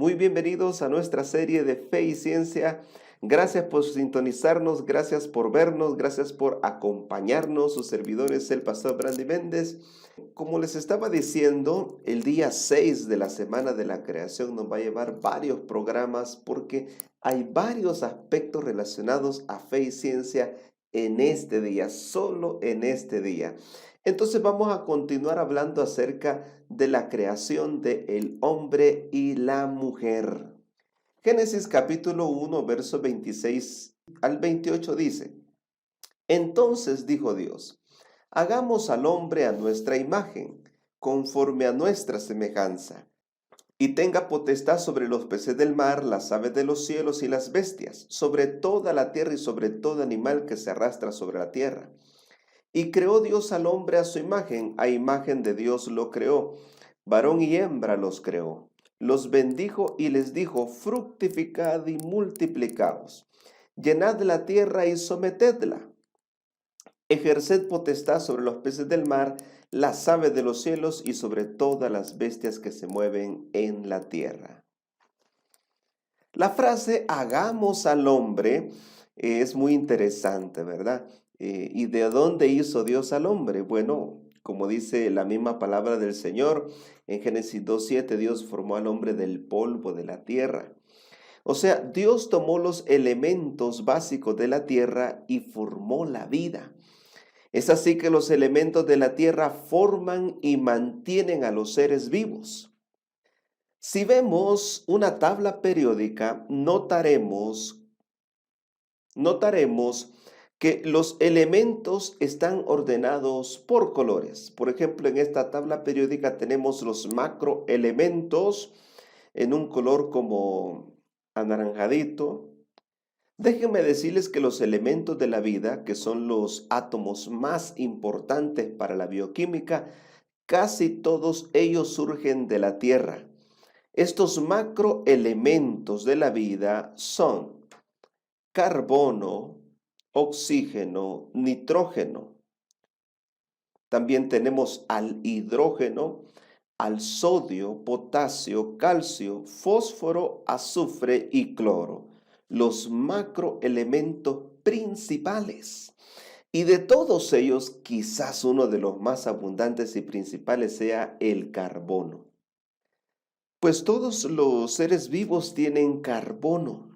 Muy bienvenidos a nuestra serie de Fe y Ciencia. Gracias por sintonizarnos, gracias por vernos, gracias por acompañarnos. Su servidor es el pastor Brandy Méndez. Como les estaba diciendo, el día 6 de la Semana de la Creación nos va a llevar varios programas porque hay varios aspectos relacionados a fe y ciencia en este día, solo en este día. Entonces vamos a continuar hablando acerca de la creación del hombre y la mujer. Génesis capítulo 1, verso 26 al 28 dice: Entonces dijo Dios: hagamos al hombre a nuestra imagen, conforme a nuestra semejanza, y tenga potestad sobre los peces del mar, las aves de los cielos y las bestias, sobre toda la tierra y sobre todo animal que se arrastra sobre la tierra. Y creó Dios al hombre a su imagen, a imagen de Dios lo creó, varón y hembra los creó. Los bendijo y les dijo: fructificad y multiplicaos, llenad la tierra y sometedla, ejerced potestad sobre los peces del mar, las aves de los cielos y sobre todas las bestias que se mueven en la tierra. La frase hagamos al hombre es muy interesante, ¿verdad? ¿Y de dónde hizo Dios al hombre? Bueno, como dice la misma palabra del Señor, en Génesis 2:7, Dios formó al hombre del polvo de la tierra. O sea, Dios tomó los elementos básicos de la tierra y formó la vida. Es así que los elementos de la tierra forman y mantienen a los seres vivos. Si vemos una tabla periódica, notaremos que los elementos están ordenados por colores. Por ejemplo, en esta tabla periódica tenemos los macroelementos en un color como anaranjadito. Déjenme decirles que los elementos de la vida, que son los átomos más importantes para la bioquímica, casi todos ellos surgen de la Tierra. Estos macroelementos de la vida son carbono, oxígeno, nitrógeno. También tenemos al hidrógeno, al sodio, potasio, calcio, fósforo, azufre y cloro. Los macroelementos principales. Y de todos ellos, quizás uno de los más abundantes y principales sea el carbono. Pues todos los seres vivos tienen carbono.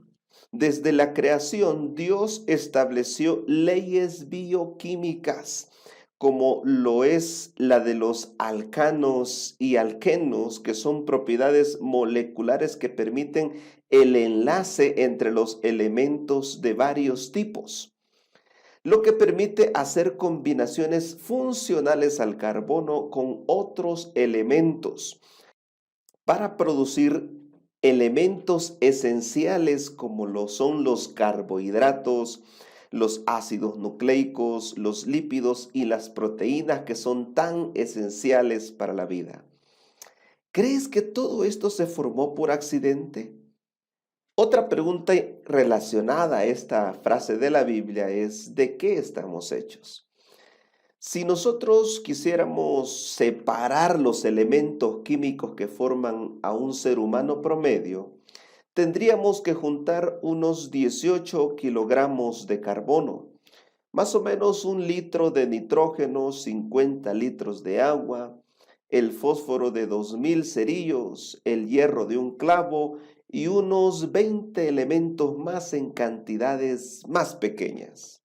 Desde la creación, Dios estableció leyes bioquímicas, como lo es la de los alcanos y alquenos, que son propiedades moleculares que permiten el enlace entre los elementos de varios tipos, lo que permite hacer combinaciones funcionales al carbono con otros elementos para producir elementos esenciales como lo son los carbohidratos, los ácidos nucleicos, los lípidos y las proteínas que son tan esenciales para la vida. ¿Crees que todo esto se formó por accidente? Otra pregunta relacionada a esta frase de la Biblia es: ¿de qué estamos hechos? Si nosotros quisiéramos separar los elementos químicos que forman a un ser humano promedio, tendríamos que juntar unos 18 kilogramos de carbono, más o menos 1 litro de nitrógeno, 50 litros de agua, el fósforo de 2000 cerillos, el hierro de un clavo y unos 20 elementos más en cantidades más pequeñas.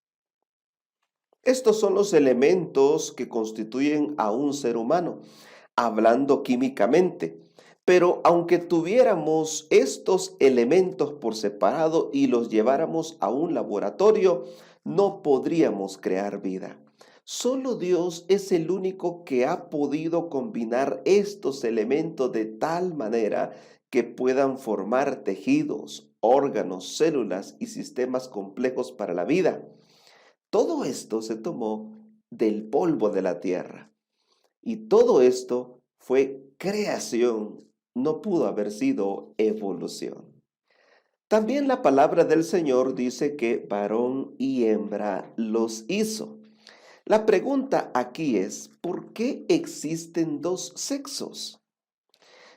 Estos son los elementos que constituyen a un ser humano, hablando químicamente. Pero aunque tuviéramos estos elementos por separado y los lleváramos a un laboratorio, no podríamos crear vida. Solo Dios es el único que ha podido combinar estos elementos de tal manera que puedan formar tejidos, órganos, células y sistemas complejos para la vida. Todo esto se tomó del polvo de la tierra. Y todo esto fue creación, no pudo haber sido evolución. También la palabra del Señor dice que varón y hembra los hizo. La pregunta aquí es: ¿por qué existen dos sexos?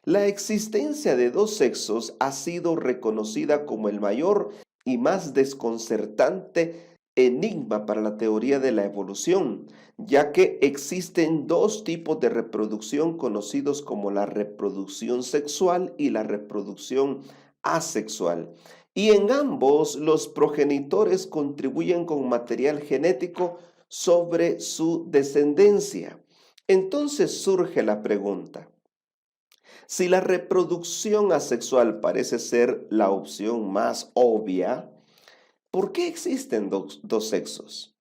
La existencia de dos sexos ha sido reconocida como el mayor y más desconcertante enigma para la teoría de la evolución, ya que existen dos tipos de reproducción conocidos como la reproducción sexual y la reproducción asexual. Y en ambos los progenitores contribuyen con material genético sobre su descendencia. Entonces surge la pregunta: si la reproducción asexual parece ser la opción más obvia, ¿por qué existen dos sexos?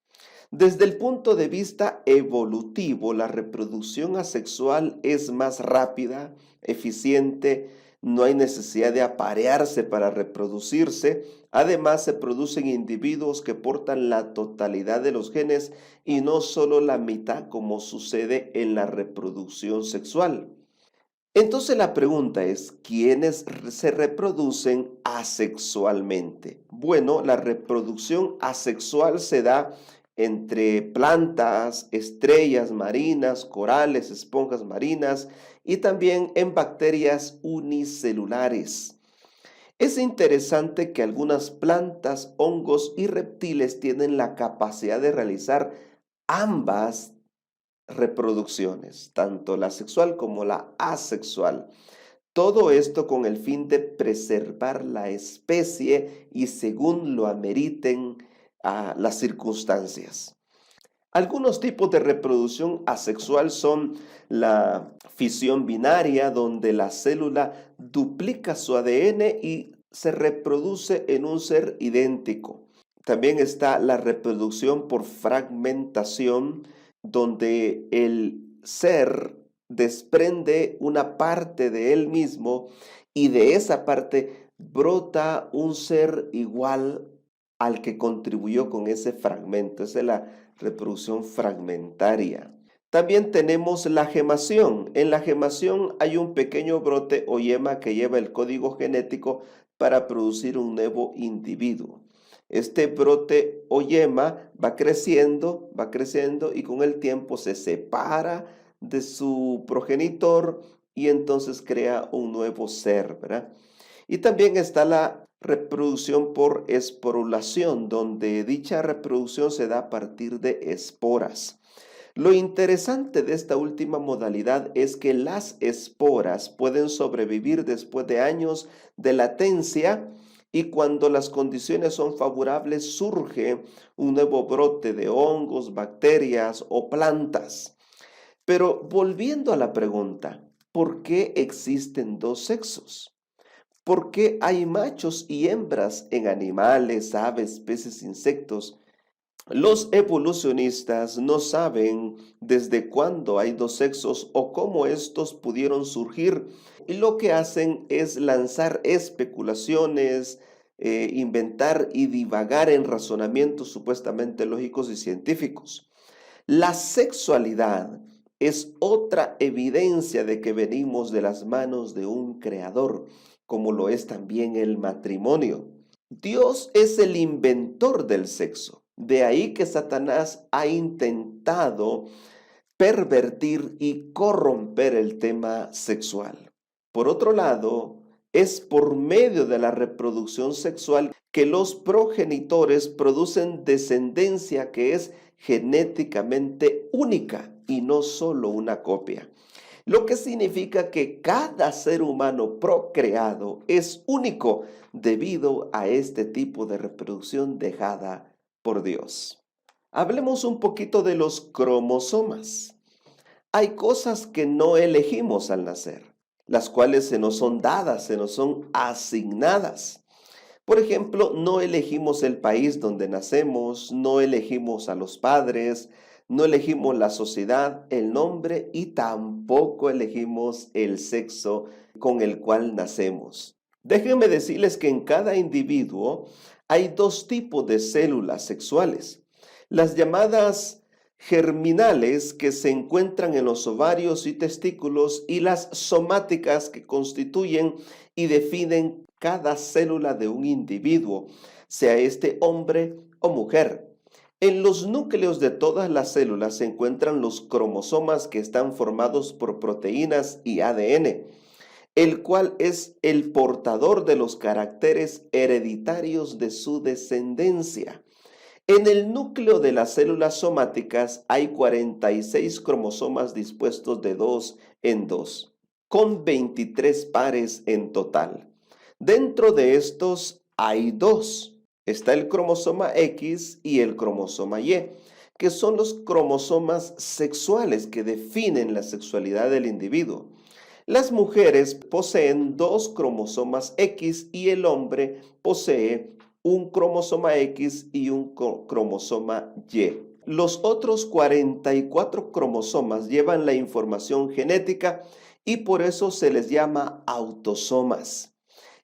Desde el punto de vista evolutivo, la reproducción asexual es más rápida, eficiente, no hay necesidad de aparearse para reproducirse. Además, se producen individuos que portan la totalidad de los genes y no solo la mitad, como sucede en la reproducción sexual. Entonces la pregunta es, ¿quiénes se reproducen asexualmente? Bueno, la reproducción asexual se da entre plantas, estrellas marinas, corales, esponjas marinas y también en bacterias unicelulares. Es interesante que algunas plantas, hongos y reptiles tienen la capacidad de realizar ambas reproducciones, tanto la sexual como la asexual. Todo esto con el fin de preservar la especie y según lo ameriten las circunstancias. Algunos tipos de reproducción asexual son la fisión binaria, donde la célula duplica su ADN y se reproduce en un ser idéntico. También está la reproducción por fragmentación, donde el ser desprende una parte de él mismo y de esa parte brota un ser igual al que contribuyó con ese fragmento. Esa es la reproducción fragmentaria. También tenemos la gemación. En la gemación hay un pequeño brote o yema que lleva el código genético para producir un nuevo individuo. Este brote o yema va creciendo y con el tiempo se separa de su progenitor y entonces crea un nuevo ser, ¿verdad? Y también está la reproducción por esporulación, donde dicha reproducción se da a partir de esporas. Lo interesante de esta última modalidad es que las esporas pueden sobrevivir después de años de latencia y cuando las condiciones son favorables surge un nuevo brote de hongos, bacterias o plantas. Pero volviendo a la pregunta, ¿por qué existen dos sexos? ¿Por qué hay machos y hembras en animales, aves, peces, insectos? Los evolucionistas no saben desde cuándo hay dos sexos o cómo estos pudieron surgir. Y lo que hacen es lanzar especulaciones, inventar y divagar en razonamientos supuestamente lógicos y científicos. La sexualidad es otra evidencia de que venimos de las manos de un creador, como lo es también el matrimonio. Dios es el inventor del sexo. De ahí que Satanás ha intentado pervertir y corromper el tema sexual. Por otro lado, es por medio de la reproducción sexual que los progenitores producen descendencia que es genéticamente única y no solo una copia. Lo que significa que cada ser humano procreado es único debido a este tipo de reproducción dejada por Dios. Hablemos un poquito de los cromosomas. Hay cosas que no elegimos al nacer, las cuales se nos son dadas, se nos son asignadas. Por ejemplo, no elegimos el país donde nacemos, no elegimos a los padres, no elegimos la sociedad, el nombre y tampoco elegimos el sexo con el cual nacemos. Déjenme decirles que en cada individuo hay dos tipos de células sexuales. Las llamadas germinales que se encuentran en los ovarios y testículos y las somáticas que constituyen y definen cada célula de un individuo, sea este hombre o mujer. En los núcleos de todas las células se encuentran los cromosomas que están formados por proteínas y ADN. el cual es el portador de los caracteres hereditarios de su descendencia. En el núcleo de las células somáticas hay 46 cromosomas dispuestos de dos en dos, con 23 pares en total. Dentro de estos hay dos. Está el cromosoma X y el cromosoma Y, que son los cromosomas sexuales que definen la sexualidad del individuo. Las mujeres poseen dos cromosomas X y el hombre posee un cromosoma X y un cromosoma Y. Los otros 44 cromosomas llevan la información genética y por eso se les llama autosomas.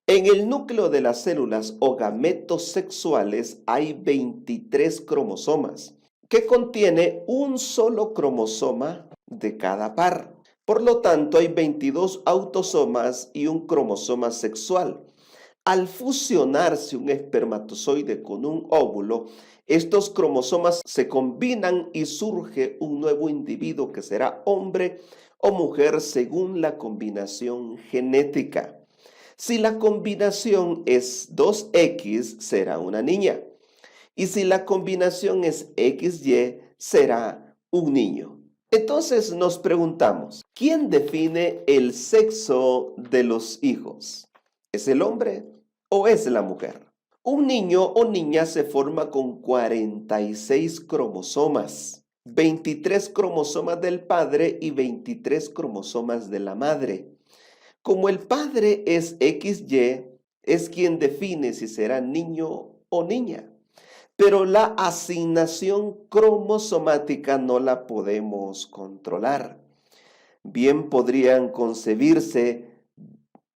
En el núcleo de las células o gametos sexuales hay 23 cromosomas, que contiene un solo cromosoma de cada par. Por lo tanto, hay 22 autosomas y un cromosoma sexual. Al fusionarse un espermatozoide con un óvulo, estos cromosomas se combinan y surge un nuevo individuo que será hombre o mujer según la combinación genética. Si la combinación es 2X, será una niña. Y si la combinación es XY, será un niño. Entonces nos preguntamos, ¿quién define el sexo de los hijos? ¿Es el hombre o es la mujer? Un niño o niña se forma con 46 cromosomas, 23 cromosomas del padre y 23 cromosomas de la madre. Como el padre es XY, es quien define si será niño o niña. Pero la asignación cromosomática no la podemos controlar. Bien podrían concebirse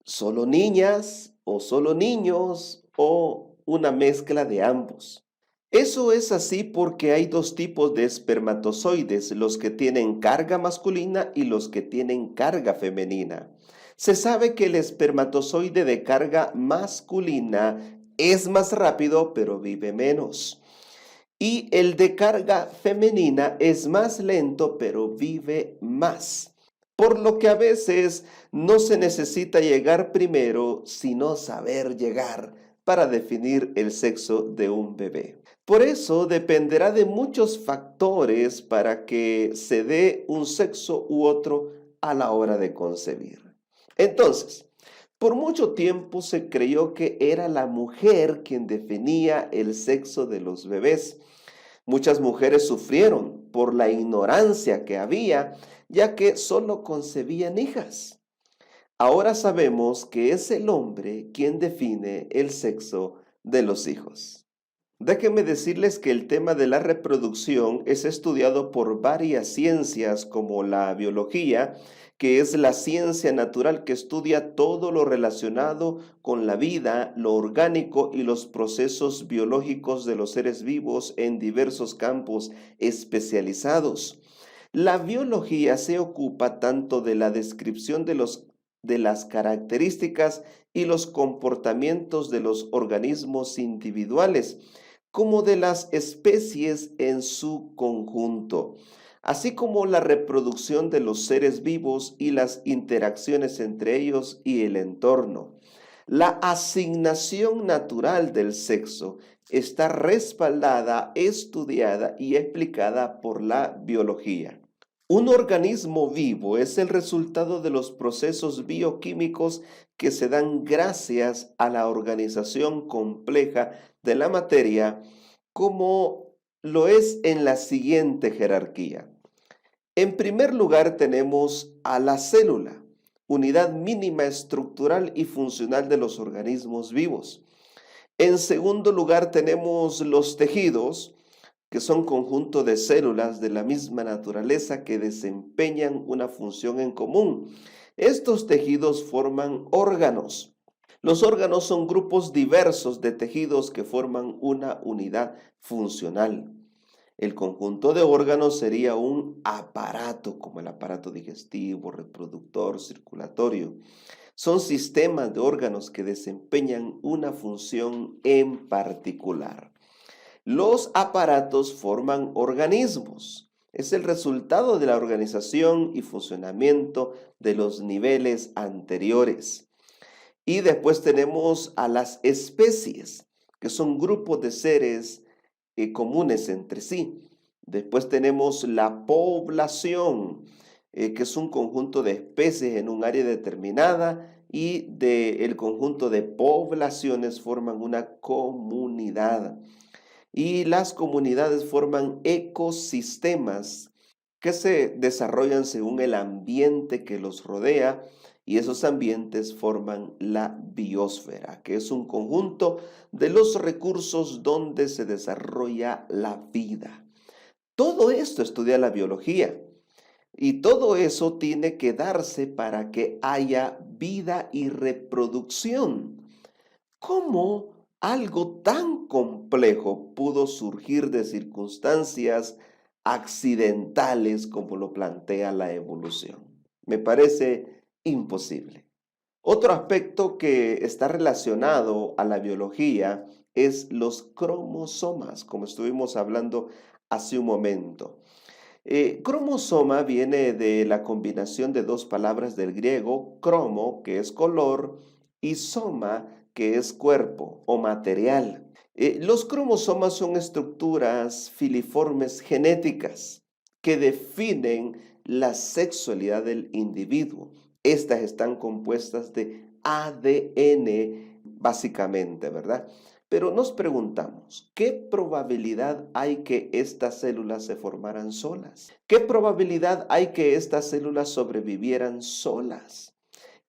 solo niñas o solo niños o una mezcla de ambos. Eso es así porque hay dos tipos de espermatozoides, los que tienen carga masculina y los que tienen carga femenina. Se sabe que el espermatozoide de carga masculina es más rápido, pero vive menos. Y el de carga femenina es más lento, pero vive más. Por lo que a veces no se necesita llegar primero, sino saber llegar para definir el sexo de un bebé. Por eso dependerá de muchos factores para que se dé un sexo u otro a la hora de concebir. Entonces, por mucho tiempo se creyó que era la mujer quien definía el sexo de los bebés. Muchas mujeres sufrieron por la ignorancia que había, ya que solo concebían hijas. Ahora sabemos que es el hombre quien define el sexo de los hijos. Déjenme decirles que el tema de la reproducción es estudiado por varias ciencias como la biología, que es la ciencia natural que estudia todo lo relacionado con la vida, lo orgánico y los procesos biológicos de los seres vivos en diversos campos especializados. La biología se ocupa tanto de la descripción de las características y los comportamientos de los organismos individuales, como de las especies en su conjunto, así como la reproducción de los seres vivos y las interacciones entre ellos y el entorno. La asignación natural del sexo está respaldada, estudiada y explicada por la biología. Un organismo vivo es el resultado de los procesos bioquímicos que se dan gracias a la organización compleja de la materia, como lo es en la siguiente jerarquía. En primer lugar tenemos a la célula, unidad mínima estructural y funcional de los organismos vivos. En segundo lugar tenemos los tejidos, que son conjunto de células de la misma naturaleza que desempeñan una función en común. Estos tejidos forman órganos. Los órganos son grupos diversos de tejidos que forman una unidad funcional. El conjunto de órganos sería un aparato, como el aparato digestivo, reproductor, circulatorio. Son sistemas de órganos que desempeñan una función en particular. Los aparatos forman organismos Es el resultado de la organización y funcionamiento de los niveles anteriores. Y después tenemos a las especies, que son grupos de seres comunes entre sí. Después tenemos la población, que es un conjunto de especies en un área determinada y el conjunto de poblaciones forman una comunidad. Y las comunidades forman ecosistemas que se desarrollan según el ambiente que los rodea y esos ambientes forman la biosfera, que es un conjunto de los recursos donde se desarrolla la vida. Todo esto estudia la biología y todo eso tiene que darse para que haya vida y reproducción. ¿Cómo algo tan complejo pudo surgir de circunstancias accidentales como lo plantea la evolución? Me parece imposible. Otro aspecto que está relacionado a la biología es los cromosomas, como estuvimos hablando hace un momento. Cromosoma viene de la combinación de dos palabras del griego, cromo, que es color, y soma, que es cuerpo o material. Los cromosomas son estructuras filiformes genéticas que definen la sexualidad del individuo. Estas están compuestas de ADN, básicamente, ¿verdad? Pero nos preguntamos, ¿qué probabilidad hay que estas células se formaran solas? ¿Qué probabilidad hay que estas células sobrevivieran solas?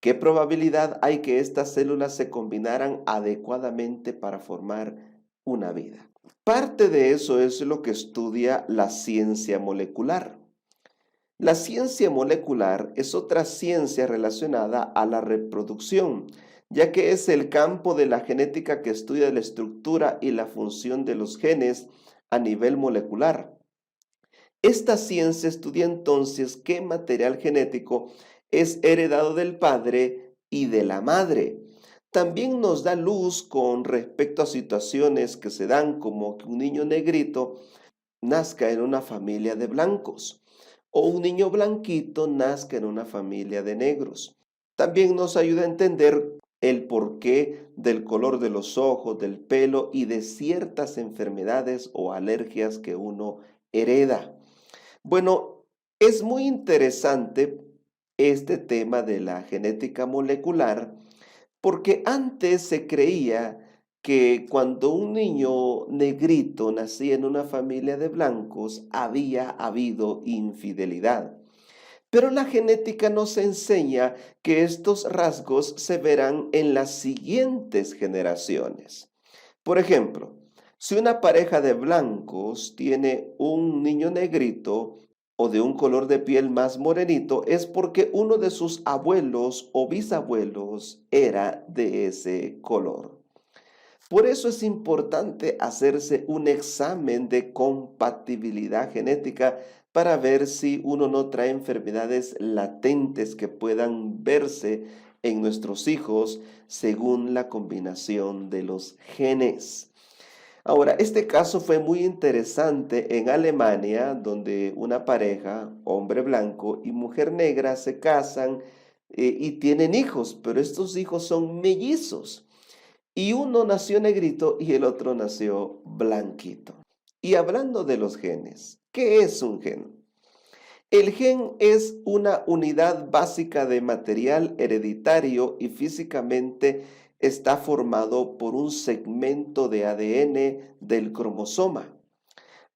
¿Qué probabilidad hay que estas células se combinaran adecuadamente para formar una vida? Parte de eso es lo que estudia la ciencia molecular. La ciencia molecular es otra ciencia relacionada a la reproducción, ya que es el campo de la genética que estudia la estructura y la función de los genes a nivel molecular. Esta ciencia estudia entonces qué material genético es heredado del padre y de la madre. También nos da luz con respecto a situaciones que se dan como que un niño negrito nazca en una familia de blancos o un niño blanquito nazca en una familia de negros. También nos ayuda a entender el porqué del color de los ojos, del pelo y de ciertas enfermedades o alergias que uno hereda. Bueno, es muy interesante este tema de la genética molecular porque antes se creía que cuando un niño negrito nacía en una familia de blancos había habido infidelidad. Pero la genética nos enseña que estos rasgos se verán en las siguientes generaciones. Por ejemplo, si una pareja de blancos tiene un niño negrito o de un color de piel más morenito, es porque uno de sus abuelos o bisabuelos era de ese color. Por eso es importante hacerse un examen de compatibilidad genética para ver si uno no trae enfermedades latentes que puedan verse en nuestros hijos según la combinación de los genes. Ahora, este caso fue muy interesante en Alemania, donde una pareja, hombre blanco y mujer negra, se casan y tienen hijos, pero estos hijos son mellizos. Y uno nació negrito y el otro nació blanquito. Y hablando de los genes, ¿qué es un gen? El gen es una unidad básica de material hereditario y físicamente está formado por un segmento de ADN del cromosoma.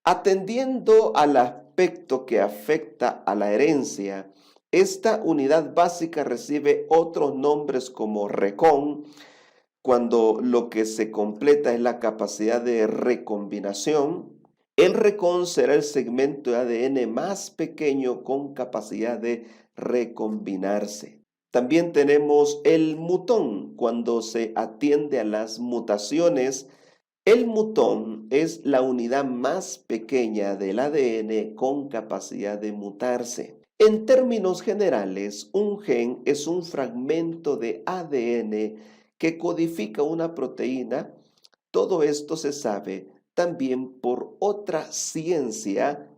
Atendiendo al aspecto que afecta a la herencia, esta unidad básica recibe otros nombres como recón, cuando lo que se completa es la capacidad de recombinación. El recón será el segmento de ADN más pequeño con capacidad de recombinarse. También tenemos el mutón, cuando se atiende a las mutaciones. El mutón es la unidad más pequeña del ADN con capacidad de mutarse. En términos generales, un gen es un fragmento de ADN que codifica una proteína. Todo esto se sabe también por otra ciencia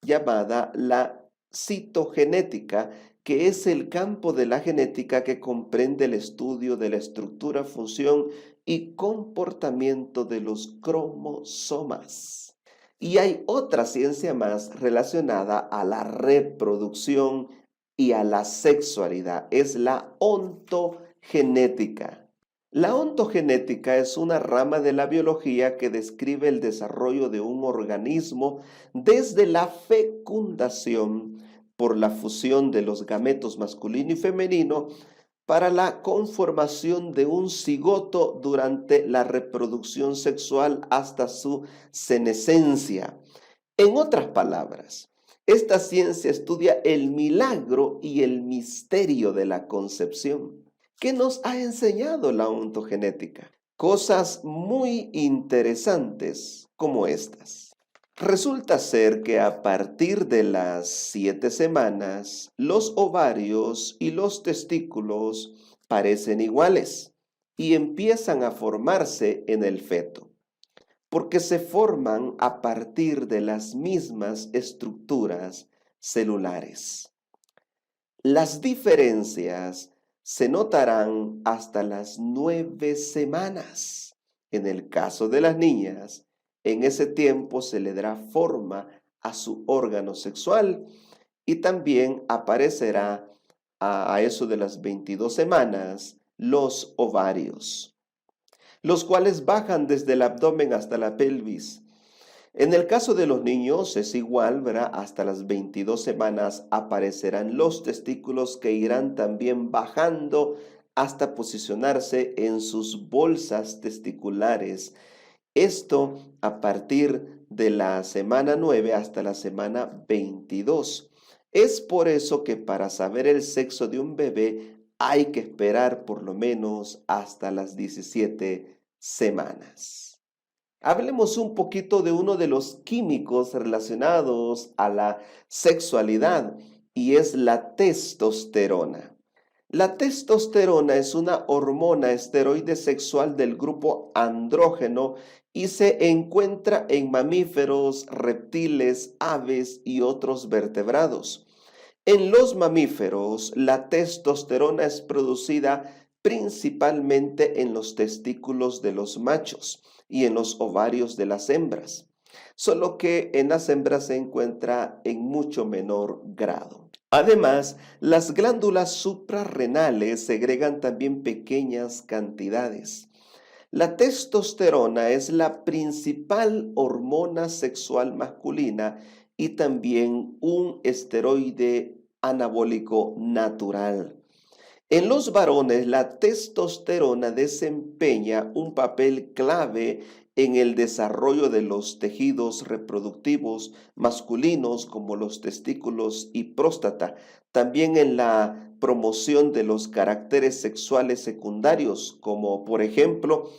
llamada la citogenética, que es el campo de la genética que comprende el estudio de la estructura, función y comportamiento de los cromosomas. Y hay otra ciencia más relacionada a la reproducción y a la sexualidad, es la ontogenética. La ontogenética es una rama de la biología que describe el desarrollo de un organismo desde la fecundación por la fusión de los gametos masculino y femenino para la conformación de un cigoto durante la reproducción sexual hasta su senescencia. En otras palabras, esta ciencia estudia el milagro y el misterio de la concepción. ¿Qué nos ha enseñado la ontogenética? Cosas muy interesantes como estas. Resulta ser que a partir de las 7 semanas, los ovarios y los testículos parecen iguales y empiezan a formarse en el feto, porque se forman a partir de las mismas estructuras celulares. Las diferencias se notarán hasta las 9 semanas. En el caso de las niñas, en ese tiempo se le dará forma a su órgano sexual y también aparecerá a eso de las 22 semanas los ovarios, los cuales bajan desde el abdomen hasta la pelvis. En el caso de los niños es igual, ¿verdad? Hasta las 22 semanas aparecerán los testículos que irán también bajando hasta posicionarse en sus bolsas testiculares. Esto a partir de la semana 9 hasta la semana 22. Es por eso que para saber el sexo de un bebé hay que esperar por lo menos hasta las 17 semanas. Hablemos un poquito de uno de los químicos relacionados a la sexualidad y es la testosterona. La testosterona es una hormona esteroide sexual del grupo andrógeno y se encuentra en mamíferos, reptiles, aves y otros vertebrados. En los mamíferos, la testosterona es producida principalmente en los testículos de los machos y en los ovarios de las hembras, solo que en las hembras se encuentra en mucho menor grado. Además, las glándulas suprarrenales segregan también pequeñas cantidades. La testosterona es la principal hormona sexual masculina y también un esteroide anabólico natural. En los varones, la testosterona desempeña un papel clave en el desarrollo de los tejidos reproductivos masculinos como los testículos y próstata, también en la promoción de los caracteres sexuales secundarios, como por ejemplo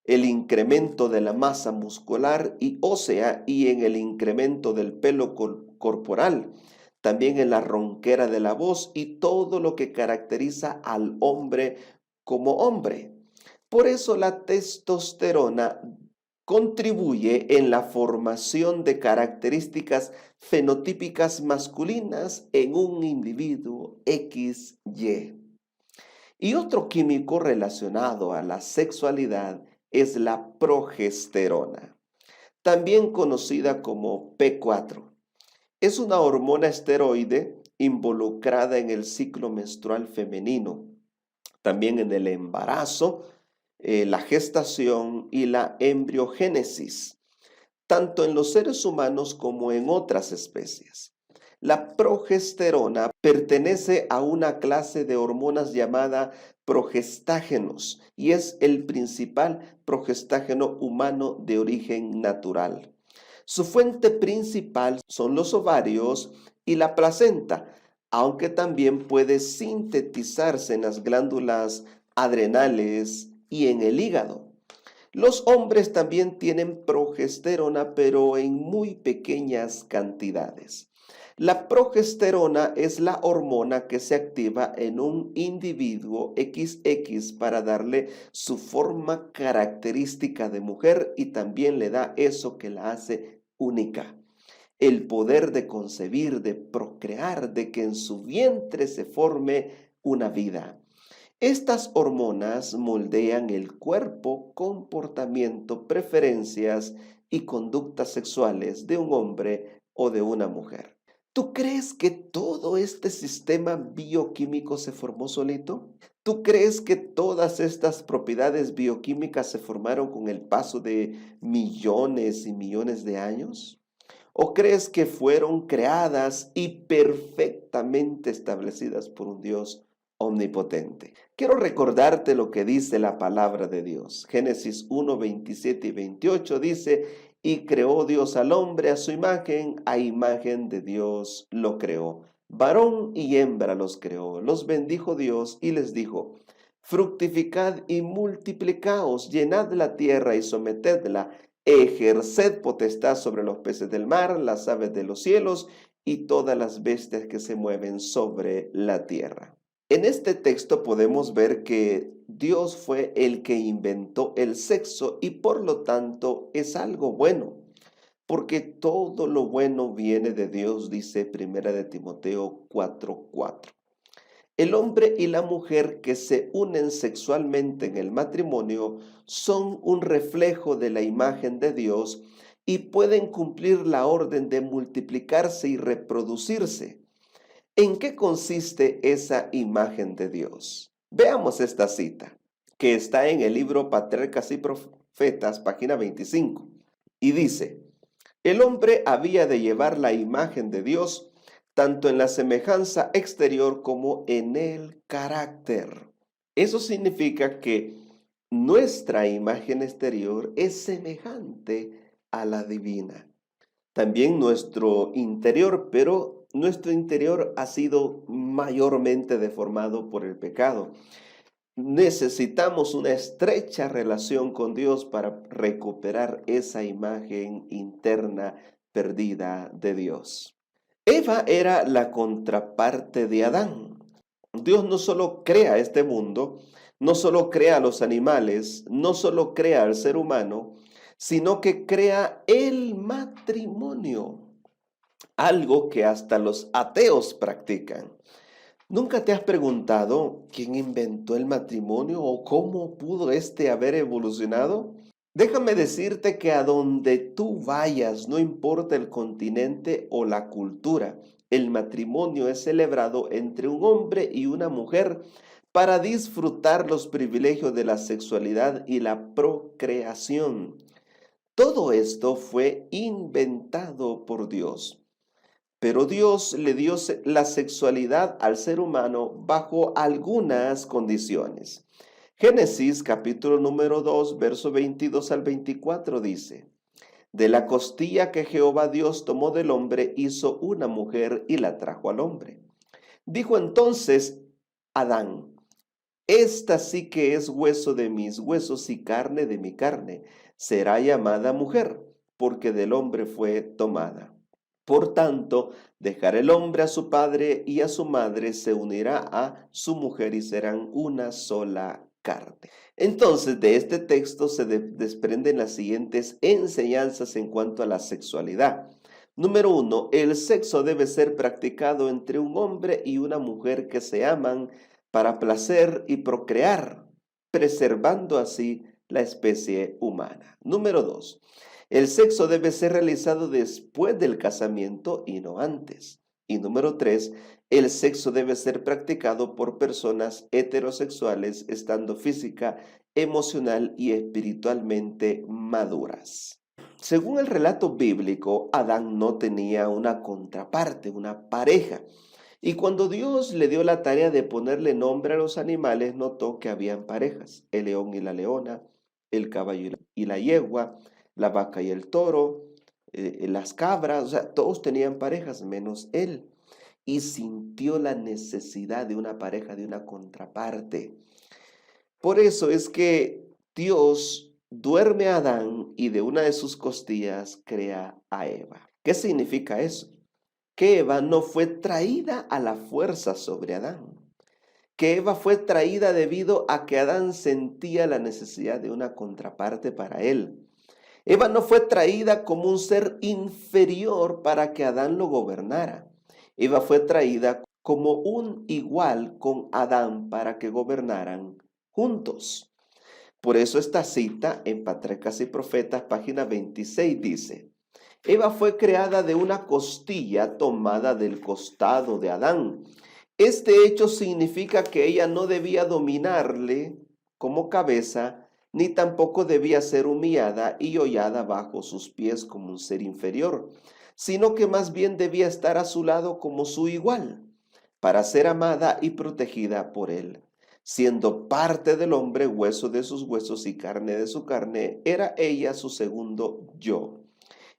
el incremento de la masa muscular y ósea y en el incremento del pelo corporal, también en la ronquera de la voz y todo lo que caracteriza al hombre como hombre. Por eso la testosterona contribuye en la formación de características fenotípicas masculinas en un individuo XY. Y otro químico relacionado a la sexualidad es la progesterona, también conocida como P4. Es una hormona esteroide involucrada en el ciclo menstrual femenino, también en el embarazo, la gestación y la embriogénesis, tanto en los seres humanos como en otras especies. La progesterona pertenece a una clase de hormonas llamada progestágenos y es el principal progestágeno humano de origen natural. Su fuente principal son los ovarios y la placenta, aunque también puede sintetizarse en las glándulas adrenales y en el hígado. Los hombres también tienen progesterona, pero en muy pequeñas cantidades. La progesterona es la hormona que se activa en un individuo XX para darle su forma característica de mujer y también le da eso que la hace única. el poder de concebir, de procrear, de que en su vientre se forme una vida. Estas hormonas moldean el cuerpo, comportamiento, preferencias y conductas sexuales de un hombre o de una mujer. ¿Tú crees que todo este sistema bioquímico se formó solito? ¿Tú crees que todas estas propiedades bioquímicas se formaron con el paso de millones y millones de años? ¿O crees que fueron creadas y perfectamente establecidas por un Dios omnipotente? Quiero recordarte lo que dice la palabra de Dios. Génesis 1, 27 y 28 dice, y creó Dios al hombre a imagen de Dios lo creó. Varón y hembra los creó, los bendijo Dios y les dijo, fructificad y multiplicaos, llenad la tierra y sometedla, ejerced potestad sobre los peces del mar, las aves de los cielos y todas las bestias que se mueven sobre la tierra. En este texto podemos ver que Dios fue el que inventó el sexo y por lo tanto es algo bueno, porque todo lo bueno viene de Dios, dice Primera de Timoteo 4:4. El hombre y la mujer que se unen sexualmente en el matrimonio son un reflejo de la imagen de Dios y pueden cumplir la orden de multiplicarse y reproducirse. ¿En qué consiste esa imagen de Dios? Veamos esta cita, que está en el libro Patriarcas y Profetas, página 25, y dice, el hombre había de llevar la imagen de Dios tanto en la semejanza exterior como en el carácter. Eso significa que nuestra imagen exterior es semejante a la divina. También nuestro interior, pero nuestro interior ha sido mayormente deformado por el pecado. Necesitamos una estrecha relación con Dios para recuperar esa imagen interna perdida de Dios. Eva era la contraparte de Adán. Dios no solo crea este mundo, no solo crea a los animales, no solo crea al ser humano, sino que crea el matrimonio, algo que hasta los ateos practican. ¿Nunca te has preguntado quién inventó el matrimonio o cómo pudo este haber evolucionado? Déjame decirte que a donde tú vayas, no importa el continente o la cultura, el matrimonio es celebrado entre un hombre y una mujer para disfrutar los privilegios de la sexualidad y la procreación. Todo esto fue inventado por Dios. Pero Dios le dio la sexualidad al ser humano bajo algunas condiciones. Génesis capítulo número 2, verso 22 al 24 dice, de la costilla que Jehová Dios tomó del hombre hizo una mujer y la trajo al hombre. Dijo entonces Adán, esta sí que es hueso de mis huesos y carne de mi carne, será llamada mujer, porque del hombre fue tomada. Por tanto, dejará el hombre a su padre y a su madre, se unirá a su mujer y serán una sola carne. Entonces, de este texto se desprenden las siguientes enseñanzas en cuanto a la sexualidad. Número 1, el sexo debe ser practicado entre un hombre y una mujer que se aman para placer y procrear, preservando así la especie humana. Número 2, el sexo debe ser realizado después del casamiento y no antes. Y número 3, el sexo debe ser practicado por personas heterosexuales estando física, emocional y espiritualmente maduras. Según el relato bíblico, Adán no tenía una contraparte, una pareja. Y cuando Dios le dio la tarea de ponerle nombre a los animales, notó que habían parejas, el león y la leona, el caballo y la yegua, la vaca y el toro, las cabras, o sea, todos tenían parejas menos él. Y sintió la necesidad de una pareja, de una contraparte. Por eso es que Dios duerme a Adán y de una de sus costillas crea a Eva. ¿Qué significa eso? Que Eva no fue traída a la fuerza sobre Adán. Que Eva fue traída debido a que Adán sentía la necesidad de una contraparte para él. Eva no fue traída como un ser inferior para que Adán lo gobernara. Eva fue traída como un igual con Adán para que gobernaran juntos. Por eso esta cita en Patriarcas y Profetas, página 26, dice: Eva fue creada de una costilla tomada del costado de Adán. Este hecho significa que ella no debía dominarle como cabeza, ni tampoco debía ser humillada y hollada bajo sus pies como un ser inferior, sino que más bien debía estar a su lado como su igual, para ser amada y protegida por él. Siendo parte del hombre, hueso de sus huesos y carne de su carne, era ella su segundo yo,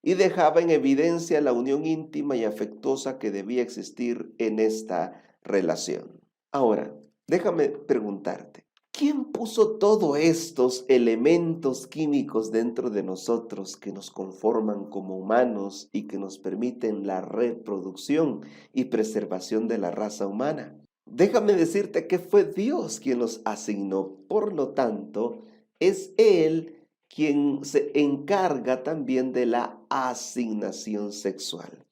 y dejaba en evidencia la unión íntima y afectuosa que debía existir en esta relación. Ahora, déjame preguntarte, ¿quién puso todos estos elementos químicos dentro de nosotros que nos conforman como humanos y que nos permiten la reproducción y preservación de la raza humana? Déjame decirte que fue Dios quien los asignó. Por lo tanto, es Él quien se encarga también de la asignación sexual.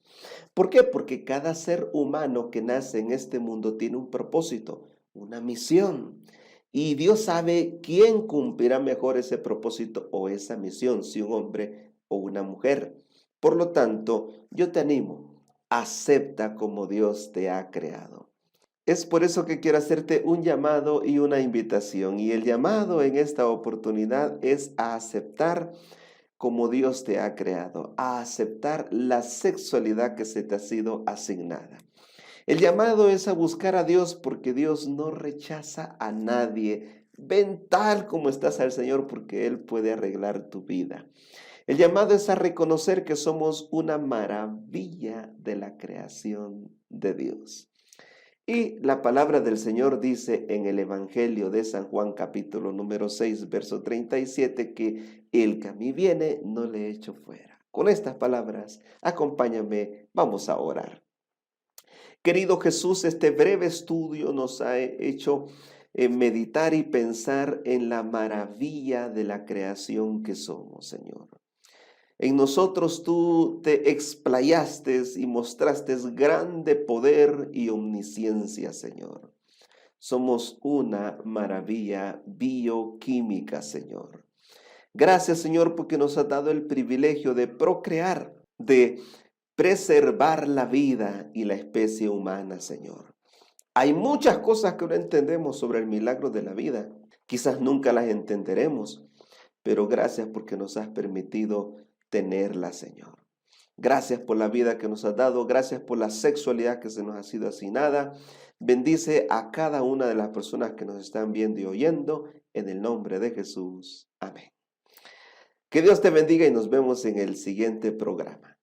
¿Por qué? Porque cada ser humano que nace en este mundo tiene un propósito, una misión. Y Dios sabe quién cumplirá mejor ese propósito o esa misión, si un hombre o una mujer. Por lo tanto, yo te animo, acepta como Dios te ha creado. Es por eso que quiero hacerte un llamado y una invitación. Y el llamado en esta oportunidad es a aceptar como Dios te ha creado, a aceptar la sexualidad que se te ha sido asignada. El llamado es a buscar a Dios porque Dios no rechaza a nadie. Ven tal como estás al Señor porque Él puede arreglar tu vida. El llamado es a reconocer que somos una maravilla de la creación de Dios. Y la palabra del Señor dice en el Evangelio de San Juan capítulo número 6, verso 37, que el que a mí viene no le echo fuera. Con estas palabras, acompáñame, vamos a orar. Querido Jesús, este breve estudio nos ha hecho meditar y pensar en la maravilla de la creación que somos, Señor. En nosotros tú te explayaste y mostraste grande poder y omnisciencia, Señor. Somos una maravilla bioquímica, Señor. Gracias, Señor, porque nos has dado el privilegio de procrear, de preservar la vida y la especie humana, Señor. Hay muchas cosas que no entendemos sobre el milagro de la vida. Quizás nunca las entenderemos, pero gracias porque nos has permitido tenerla, Señor. Gracias por la vida que nos has dado, gracias por la sexualidad que se nos ha sido asignada. Bendice a cada una de las personas que nos están viendo y oyendo, en el nombre de Jesús. Amén. Que Dios te bendiga y nos vemos en el siguiente programa.